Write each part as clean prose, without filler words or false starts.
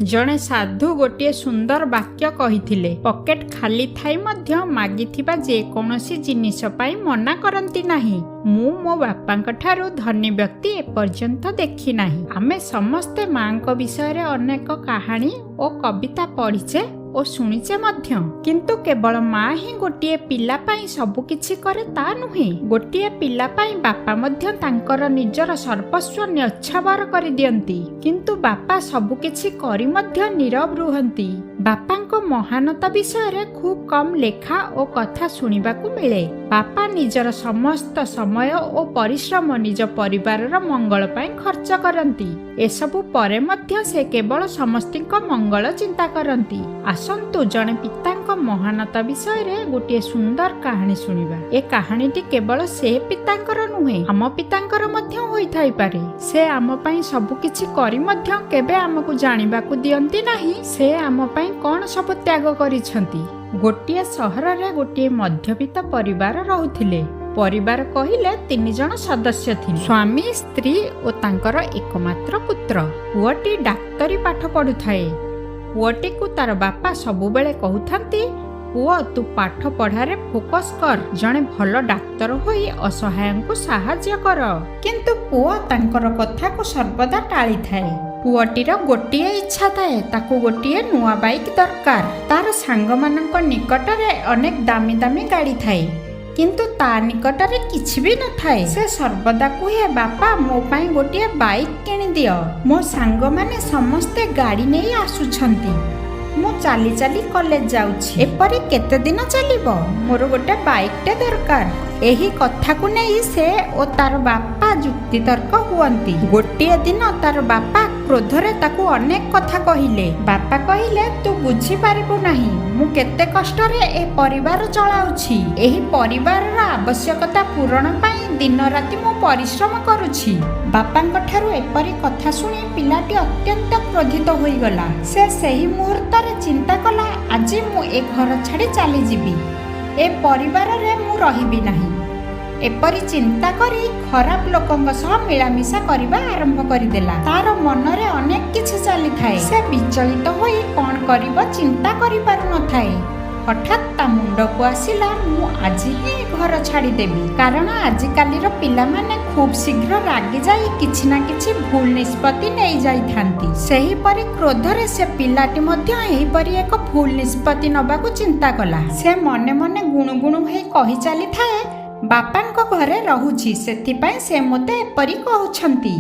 जणे साधु गोटे सुंदर वाक्य कहिथिले, पकेट खाली थाई मध्य मागिथिबा जेकोनोसी जिनिस पाई मना करंती नाही। मु मो बापांक ठारू धनी व्यक्ति एपर्यंत देखी नाही। आमे समस्ते मांक विषय रे अनेक कहानी और कविता पढ़ीचे और शुणीचे मध्य, किंतु केवल माँ ही गोटे पिला पाई सबु किछि करे ता नुहे। गोटे पिला पाई बापा मध्य तांकर निजर सर्वस्व न्यछावर करि दियंती, किंतु बापा सबु किछि करि मध्य नीरव रुहंती। बापांको महानता विषय रे खूब कम लेखा और कथा सुनिबाकू मिले। बापा निजर समस्त समय और परिश्रम निज परिवार मंगल पाई खर्च करंती। एसबु परे मध्य से केवल समस्तिंक मंगल चिंता करंती। आसंतु जने पितांक महानता विषय रे गोटे सुंदर कहानी सुनिबा। ए कहानीटी केवल से पितांकर नुहे, आम पितांकर मध्य होई थाई पारे। से आम पई सबु किछि करि मध्य केबे आमकु जानिबाकू दियंती नाही से आम पई कोन सब त्याग करिसंती। गोटे सहर रे गोटे मध्यवित्त परिवार रहुथिले। परिवार कहिले 3 जण सदस्य थिले, स्वामी, स्त्री और तांकर एकमात्र पुत्र। पुअटी डाक्तरी पाठ पढुथाए। पुअटी को तार बापा सबु बेले कहउथांती, पुओ तू पाठ पढ़ारे फोकस कर, जणे भल डाक्तर होई असहायंकु साहाय्य कर। किंतु पुओ तांकर कथा को सर्वदा टाळी थाए। पुअटीर गोटिए इच्छा थाए, ताकू गोटिए नुआ बाइक दरकार। तार सांग मानक निकटरे अनेक दामी दामी गाड़ी थाए, किंतु ता निकटरे किछि भी न थाए। से सर्वदा कुहे, बापा मो पाई गोटिए बाइक किनि दियो। मो सांग माने समस्ते गाड़ी नहीं आसुछंती, मु चाली चाली कॉलेज जाउछि। एपरि केते दिन चलिबो, मोर गोटे बाइक टे दरकार। एही कथा को नहीं से ओ तार बापा जुक्ति तर्क हुअंती। गोटिए दिन तार बापा क्रोधरे ताकू अनेक कथा कहिले। बापा कहिले, तू बुझी पारिबु नाही, मु केते कष्टरे ए परिवार चलाउछि। एही परिवारर आवश्यकता पूरण पई दिन राति मु परिश्रम करूछि। बापांक ठारू एपरि कथा सुनी पिलाटी अत्यंत क्रोधित होई गला। से सही मुहूर्त रे चिंता कला, आज मु ए घर छाड़ी चली जिबी। ए परिवार रे मु रहिबी नाही। एपरि चिंता करी खराब लोकंग सह मिलामिशा करिबा आरंभ करिदेला। तार मनरे अनेक किछि चली थाए। से विचलित होई कोन करिबो चिंता करि पारु न थाए। हठात ता मुंड को आसिला, मु आज ही घर छाड़ी देबी, कारण आज कालीर पिला माने खूब शीघ्र रागी जाई किछि ना किछि भूल निष्पत्ति नै जाई थांती। सेही परि क्रोधरे से पिलाटी मध्य एही परि एक भूल निष्पत्ति नबाकू चिंता कला। से मने मने गुणुगुणु होई कहि चली थाए, बापांको घरे रहुछि, सेथिपाई से मोते एपरि कहउछंती।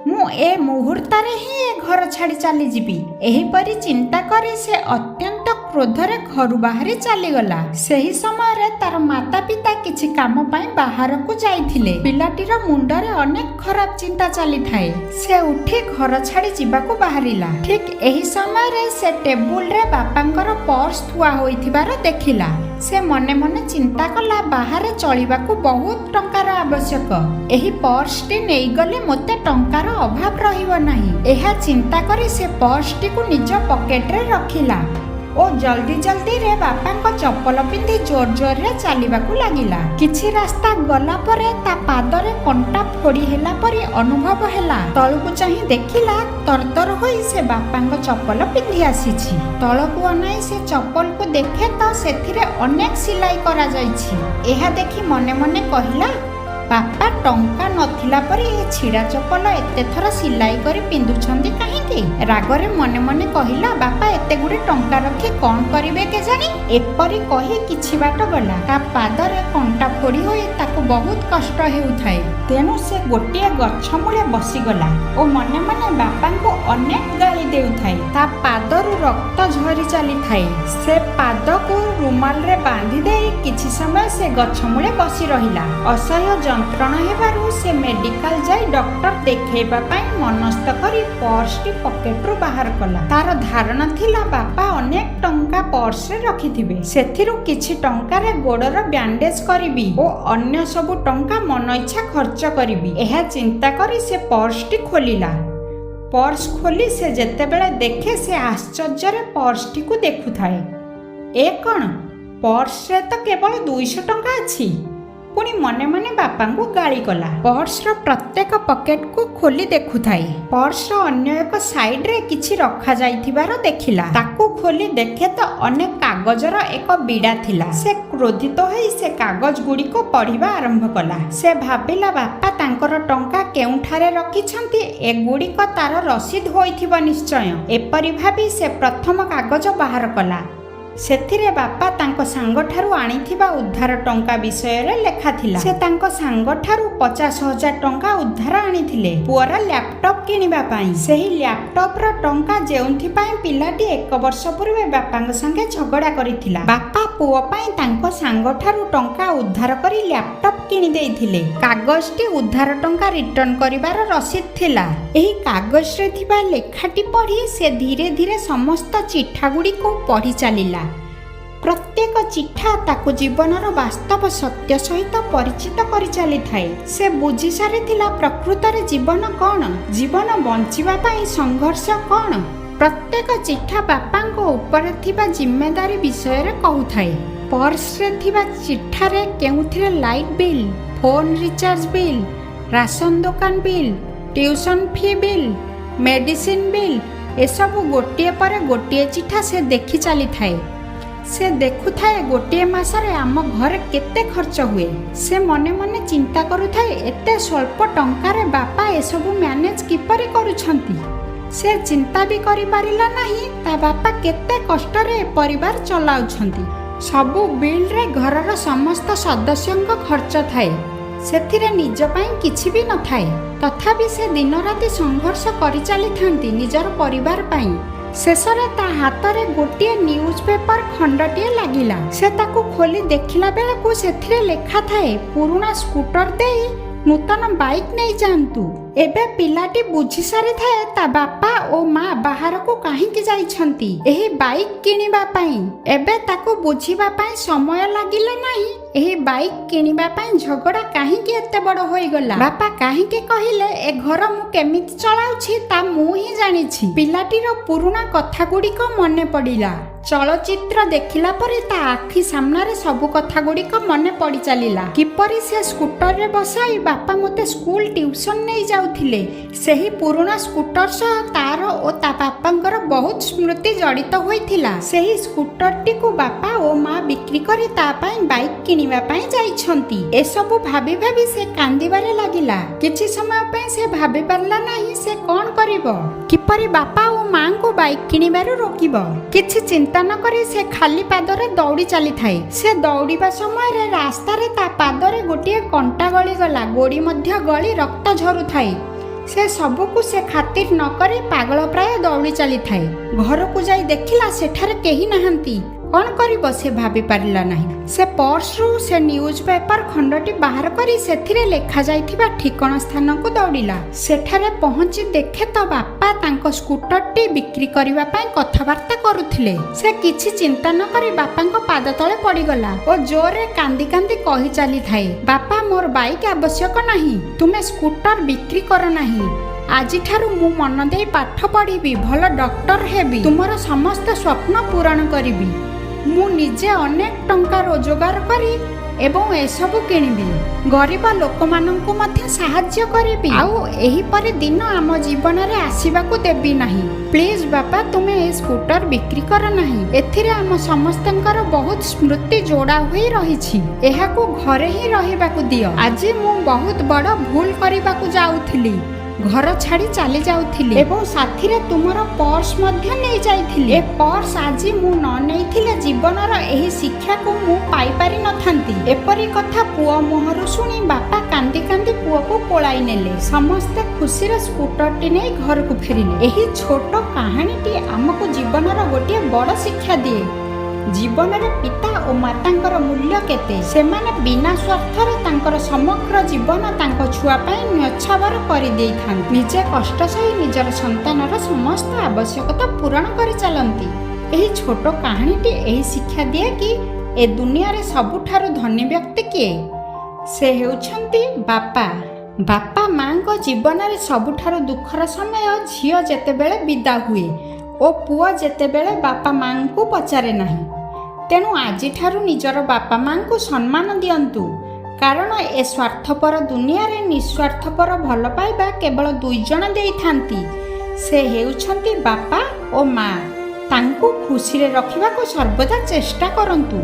मु ए मुहूर्तरे ही ए घर छाड़ी चली जिबी। एही परि चिंता करी से अत्यंत क्रोधरे घर बाहरी चली गला। सेही समय रे तार माता पिता किछि काम पाई बाहर को जाइथिले। पिलाटीर मुंडरे अनेक खराब चिंता चली थाए। से उठी घर छाड़ी जिबाकू बाहरिला। ठीक एही समय रे से टेबुल रे बापांकर पर्स थुआ होइथिबार देखिला। से मने मने चिंता कला, बाहर चलिबाकू बहुत टंकार आवश्यक। एही पर्सटी नेई गले मोते टंकार अभाव रहिबो नाही। एहा चिंता करी से पर्सटी को निज पॉकेट रे रखिला ओ जल्दी जल्दी रे बापांको चप्पल पिंधि जोर जोर रे चलिबाकू लागिला। किछि रास्ता गला परे ता पादरे कंटा फोड़ी हेला परी अनुभव हेला। तळकू चाहि देखिला, तरतर होई से बापांको चप्पल पिंधि आसीछि। तळकू अनाई से चप्पल को देखे तो सेथिरे अनेक सिलाई करा जाइछि। एहा देखि मने मने कहिला, बापा टंका नथिला परी ए छिड़ा चप्पल एते थर सिलाई करी पिंधुछंती काहेकि? रागरे मने मने कहिला, बापा एते गुडे टंका रखी कोन करिवे के जानी? एपरी कहि किछि बाट गला। ता पादरे कंटा फोड़ी होई ताकू बहुत कष्ट हेउथाय। तेनु से गोटिए गछ मूले बसी गला ओ मने मने बापांको अनेक गाली देउथाय। ता पादरु रक्त झरी चली थाए। से पादको रुमाल रे बांधी देई किछि समय से गछ मूले बसी रहिला। असह्य যন্ত্রণা হেবারু সে মেডিকাল যাই ডক্টর দেখাইবা পাই মনস্থ করি पर्सটি পকেটরু বাহার কলা। তার ধারণা থিলা বাপা অনেক টঙ্কা पर्सরে রখিথিবে। সেথিরু কিছু টঙ্কারে গোড়র ব্যান্ডেজ করিবি ও অন্য সবু টঙ্কা মন ইচ্ছা খরচ করিবি। এহা চিন্তা করি সে पर्सটি খোলিলা। पर्स खोली से जेतेबेले देखे से आश्चर्यरे पर्सटी को देखुथाए। ए कौन पर्स रे तो केवल 200 टंका अछि। ପୁଣି ମନେ ମନେ ବାପାଙ୍କୁ ଗାଳି କଲା। ପର୍ସର ପ୍ରତ୍ୟେକ ପକେଟକୁ ଖୋଲି ଦେଖୁଥାଏ। ପର୍ସର ଅନ୍ୟ ଏକ ସାଇଡରେ କିଛି ରଖାଯାଇଥିବାର ଦେଖିଲା। ତାକୁ ଖୋଲି ଦେଖେ ତ ଅନେକ କାଗଜର ଏକ ବିଡ଼ା ଥିଲା। ସେ କ୍ରୋଧିତ ହୋଇ ସେ କାଗଜ ଗୁଡ଼ିକୁ ପଢ଼ିବା ଆରମ୍ଭ କଲା। ସେ ଭାବିଲା ବାପା ତାଙ୍କର ଟଙ୍କା କେଉଁଠାରେ ରଖିଛନ୍ତି, ଏଗୁଡ଼ିକ ତାର ରସିଦ ହୋଇଥିବ ନିଶ୍ଚୟ। ଏପରି ଭାବି ସେ ପ୍ରଥମ କାଗଜ ବାହାର କଲା। ସେଥିରେ ବାପା ତାଙ୍କ ସାଙ୍ଗଠାରୁ ଆଣିଥିବା ଉଦ୍ଧାର ଟଙ୍କା ବିଷୟରେ ଲେଖା ଥିଲା। ସେ ତାଙ୍କ ସାଙ୍ଗଠାରୁ 50,000 ଟଙ୍କା ଉଦ୍ଧାର ଆଣିଥିଲେ ପୁଅର ଲ୍ୟାପଟପ୍ କିଣିବା ପାଇଁ। ସେହି ଲ୍ୟାପଟପର ଟଙ୍କା ଯେଉଁଥିପାଇଁ ପିଲାଟି 1 ବର୍ଷ ପୂର୍ବେ ବାପାଙ୍କ ସାଙ୍ଗେ ଝଗଡ଼ା କରିଥିଲା, ବାପା ପୁଅ ପାଇଁ ତାଙ୍କ ସାଙ୍ଗଠାରୁ ଟଙ୍କା ଉଦ୍ଧାର କରି ଲ୍ୟାପଟପ୍ କିଣି ଦେଇଥିଲେ। କାଗଜଟି ଉଦ୍ଧାର ଟଙ୍କା ରିଟର୍ଣ୍ଣ କରିବାର ରସିଦ ଥିଲା। ଏହି କାଗଜରେ ଥିବା ଲେଖାଟି ପଢ଼ି ସେ ଧୀରେ ଧୀରେ ସମସ୍ତ ଚିଠା ଗୁଡ଼ିକୁ ପଢ଼ି ଚାଲିଲା। ପ୍ରତ୍ୟେକ ଚିଠା ତାକୁ ଜୀବନର ବାସ୍ତବ ସତ୍ୟ ସହିତ ପରିଚିତ କରି ଚାଲିଥାଏ। ସେ ବୁଝି ସାରିଥିଲା ପ୍ରକୃତରେ ଜୀବନ କ'ଣ, ଜୀବନ ବଞ୍ଚିବା ପାଇଁ ସଂଘର୍ଷ କ'ଣ। ପ୍ରତ୍ୟେକ ଚିଠା ବାପାଙ୍କ ଉପରେ ଥିବା ଜିମ୍ମେଦାରୀ ବିଷୟରେ କହୁଥାଏ। ପର୍ସରେ ଥିବା ଚିଠାରେ କେଉଁଥିରେ light bill, phone recharge bill, ration ଦୋକାନ bill, tuition fee bill, medicine bill, ଏସବୁ ଗୋଟିଏ ପରେ ଗୋଟିଏ ଚିଠା ସେ ଦେଖି ଚାଲିଥାଏ। ସେ ଦେଖୁଥାଏ ଗୋଟିଏ ମାସରେ ଆମ ଘରେ କେତେ ଖର୍ଚ୍ଚ ହୁଏ। ସେ ମନେ ମନେ ଚିନ୍ତା କରୁଥାଏ ଏତେ ସ୍ୱଳ୍ପ ଟଙ୍କାରେ ବାପା ଏସବୁ ମ୍ୟାନେଜ କିପରି କରୁଛନ୍ତି। ସେ ଚିନ୍ତା ବି କରିପାରିଲା ନାହିଁ ତା ବାପା କେତେ କଷ୍ଟରେ ପରିବାର ଚଲାଉଛନ୍ତି। ସବୁ ବିଲ୍ରେ ଘରର ସମସ୍ତ ସଦସ୍ୟଙ୍କ ଖର୍ଚ୍ଚ ଥାଏ, ସେଥିରେ ନିଜ ପାଇଁ କିଛି ବି ନଥାଏ। ତଥାପି ସେ ଦିନ ରାତି ସଂଘର୍ଷ କରି ଚାଲିଥାନ୍ତି ନିଜର ପରିବାର ପାଇଁ। ଶେଷରେ ତା ହାତରେ ଗୋଟିଏ ନ୍ୟୁଜ୍ ପେପର ଖଣ୍ଡଟିଏ ଲାଗିଲା। ସେ ତାକୁ ଖୋଲି ଦେଖିଲା ବେଳକୁ ସେଥିରେ ଲେଖା ଥାଏ, ପୁରୁଣା ସ୍କୁଟର ଦେଇ ନୂତନ ବାଇକ୍ ନେଇ ଯାଆନ୍ତୁ। ଏବେ ପିଲାଟି ବୁଝି ସାରିଥାଏ ତା ବାପା ଓ ମା ବାହାରକୁ କାହିଁକି ଯାଇଛନ୍ତି, ଏହି ବାଇକ୍ କିଣିବା ପାଇଁ। ଏବେ ତାକୁ ବୁଝିବା ପାଇଁ ସମୟ ଲାଗିଲା ନାହିଁ ଏହି ବାଇକ୍ କିଣିବା ପାଇଁ ଝଗଡ଼ା କାହିଁକି ଏତେ ବଡ଼ ହୋଇଗଲା। ବାପା କାହିଁକି କହିଲେ ଏ ଘର ମୁଁ କେମିତି ଚଳାଉଛି ତା ମୁଁ ହିଁ ଜାଣିଛି। ପିଲାଟିର ପୁରୁଣା କଥା ଗୁଡ଼ିକ ମନେ ପଡ଼ିଲା। ଚଳଚ୍ଚିତ୍ର ଦେଖିଲା ପରେ ତା ଆଖି ସାମ୍ନାରେ ସବୁ କଥା ଗୁଡ଼ିକ ମନେ ପଡ଼ି ଚାଲିଲା। କିପରି ସେ ସ୍କୁଟରରେ ବସାଇ ବାପା ମୋତେ ସ୍କୁଲ ଟ୍ୟୁସନ୍ ନେଇ ଯାଉଥିଲେ। ସେହି ପୁରୁଣା ସ୍କୁଟର ସହ ତାର ଓ ତା ବାପାଙ୍କର ବହୁତ ସ୍ମୃତି ଜଡ଼ିତ ହୋଇଥିଲା। ସେହି ସ୍କୁଟରଟିକୁ ବାପା ଓ ମା ବିକ୍ରି କରି ତା ପାଇଁ ବାଇକ୍ କିଣିବା ପାଇଁ ଯାଇଛନ୍ତି। ଏସବୁ ଭାବି ଭାବି ସେ କାନ୍ଦିବାରେ ଲାଗିଲା। କିଛି ସମୟ ପାଇଁ ସେ ଭାବି ପାରିଲା ନାହିଁ ସେ କ'ଣ କରିବ, କିପରି ବାପା ଓ ମାଙ୍କୁ ବାଇକ୍ କିଣିବାରୁ ରୋକିବ। କିଛି ଚିନ୍ତା ନ କରି ସେ ଖାଲି ପାଦରେ ଦୌଡ଼ି ଚାଲିଥାଏ। ସେ ଦୌଡ଼ିବା ସମୟରେ ରାସ୍ତାରେ ତା ପାଦରେ ଗୋଟିଏ କଣ୍ଟା ଗଳିଗଲା। ଗୋଡ଼ି ମଧ୍ୟ ଗଳି ରକ୍ତ ଝରୁଥାଏ। ସେ ସବୁକୁ ସେ ଖାତିର ନ କରି ପାଗଳ ପ୍ରାୟ ଦୌଡ଼ି ଚାଲିଥାଏ। ଘରକୁ ଯାଇ ଦେଖିଲା ସେଠାରେ କେହି ନାହାନ୍ତି। କ'ଣ କରିବ ସେ ଭାବି ପାରିଲା ନାହିଁ। ସେ ପର୍ସରୁ ସେ ନ୍ୟୁଜ୍ ପେପର ଖଣ୍ଡଟି ବାହାର କରି ସେଥିରେ ଲେଖାଯାଇଥିବା ଠିକଣା ସ୍ଥାନକୁ ଦୌଡ଼ିଲା। ସେଠାରେ ପହଞ୍ଚି ଦେଖେ ତ ବାପା ତାଙ୍କ ସ୍କୁଟରଟି ବିକ୍ରି କରିବା ପାଇଁ କଥାବାର୍ତ୍ତା କରୁଥିଲେ। ସେ କିଛି ଚିନ୍ତା ନ କରି ବାପାଙ୍କ ପାଦ ତଳେ ପଡ଼ିଗଲା ଓ ଜୋରରେ କାନ୍ଦି କାନ୍ଦି କହି ଚାଲିଥାଏ, ବାପା ମୋର ବାଇକ୍ ଆବଶ୍ୟକ ନାହିଁ, ତୁମେ ସ୍କୁଟର ବିକ୍ରି କର ନାହିଁ। ଆଜିଠାରୁ ମୁଁ ମନ ଦେଇ ପାଠ ପଢ଼ିବି, ଭଲ ଡକ୍ଟର ହେବି, ତୁମର ସମସ୍ତ ସ୍ୱପ୍ନ ପୂରଣ କରିବି। ମୁଁ ନିଜେ ଅନେକ ଟଙ୍କା ରୋଜଗାର କରି ଏବଂ ଏସବୁ କିଣିବି। ଗରିବ ଲୋକମାନଙ୍କୁ ମଧ୍ୟ ସାହାଯ୍ୟ କରିବି। ଆଉ ଏହିପରି ଦିନ ଆମ ଜୀବନରେ ଆସିବାକୁ ଦେବି ନାହିଁ। ପ୍ଲିଜ୍ ବାପା ତୁମେ ଏ ସ୍କୁଟର ବିକ୍ରି କର ନାହିଁ। ଏଥିରେ ଆମ ସମସ୍ତଙ୍କର ବହୁତ ସ୍ମୃତି ଯୋଡ଼ା ହୋଇ ରହିଛି। ଏହାକୁ ଘରେ ହିଁ ରହିବାକୁ ଦିଅ। ଆଜି ମୁଁ ବହୁତ ବଡ଼ ଭୁଲ କରିବାକୁ ଯାଉଥିଲି। ଘର ଛାଡ଼ି ଚାଲି ଯାଉଥିଲି ଏବଂ ସାଥିରେ ତୁମର ପର୍ସ ମଧ୍ୟ ନେଇ ଯାଇଥିଲି। ଏ ପର୍ସ ଆଜି ମୁଁ ନ ନେଇଥିଲେ ଜୀବନର ଏହି ଶିକ୍ଷାକୁ ମୁଁ ପାଇପାରି ନଥାନ୍ତି। ଏପରି କଥା ପୁଅ ମୁହଁରୁ ଶୁଣି ବାପା କାନ୍ଦି କାନ୍ଦି ପୁଅକୁ ପଳାଇ ନେଲେ। ସମସ୍ତେ ଖୁସିରେ ସ୍କୁଟରଟି ନେଇ ଘରକୁ ଫେରିଲେ। ଏହି ଛୋଟ କାହାଣୀଟି ଆମକୁ ଜୀବନର ଗୋଟିଏ ବଡ଼ ଶିକ୍ଷା ଦିଏ। ଜୀବନରେ ପିତା ଓ ମାତାଙ୍କର ମୂଲ୍ୟ କେତେ। ସେମାନେ ବିନା ସ୍ୱାର୍ଥରେ ତାଙ୍କର ସମଗ୍ର ଜୀବନ ତାଙ୍କ ଛୁଆ ପାଇଁ ନ୍ୟଛାବର କରିଦେଇଥାନ୍ତି। ନିଜେ କଷ୍ଟ ସହି ନିଜର ସନ୍ତାନର ସମସ୍ତ ଆବଶ୍ୟକତା ପୂରଣ କରି ଚାଲନ୍ତି। ଏହି ଛୋଟ କାହାଣୀଟି ଏହି ଶିକ୍ଷା ଦିଏ କି ଏ ଦୁନିଆରେ ସବୁଠାରୁ ଧନୀ ବ୍ୟକ୍ତି କିଏ? ସେ ହେଉଛନ୍ତି ବାପା। ବାପା ମାଙ୍କ ଜୀବନରେ ସବୁଠାରୁ ଦୁଃଖର ସମୟ ଝିଅ ଯେତେବେଳେ ବିଦା ହୁଏ ଓ ପୁଅ ଯେତେବେଳେ ବାପା ମାଙ୍କୁ ପଚାରେ ନାହିଁ। ତେଣୁ ଆଜିଠାରୁ ନିଜର ବାପା ମାଙ୍କୁ ସମ୍ମାନ ଦିଅନ୍ତୁ। କାରଣ ଏ ସ୍ୱାର୍ଥପର ଦୁନିଆରେ ନିଃସ୍ୱାର୍ଥପର ଭଲ ପାଇବା କେବଳ 2 ଜଣ ଦେଇଥାନ୍ତି। ସେ ହେଉଛନ୍ତି ବାପା ଓ ମା। ତାଙ୍କୁ ଖୁସିରେ ରଖିବାକୁ ସର୍ବଦା ଚେଷ୍ଟା କରନ୍ତୁ।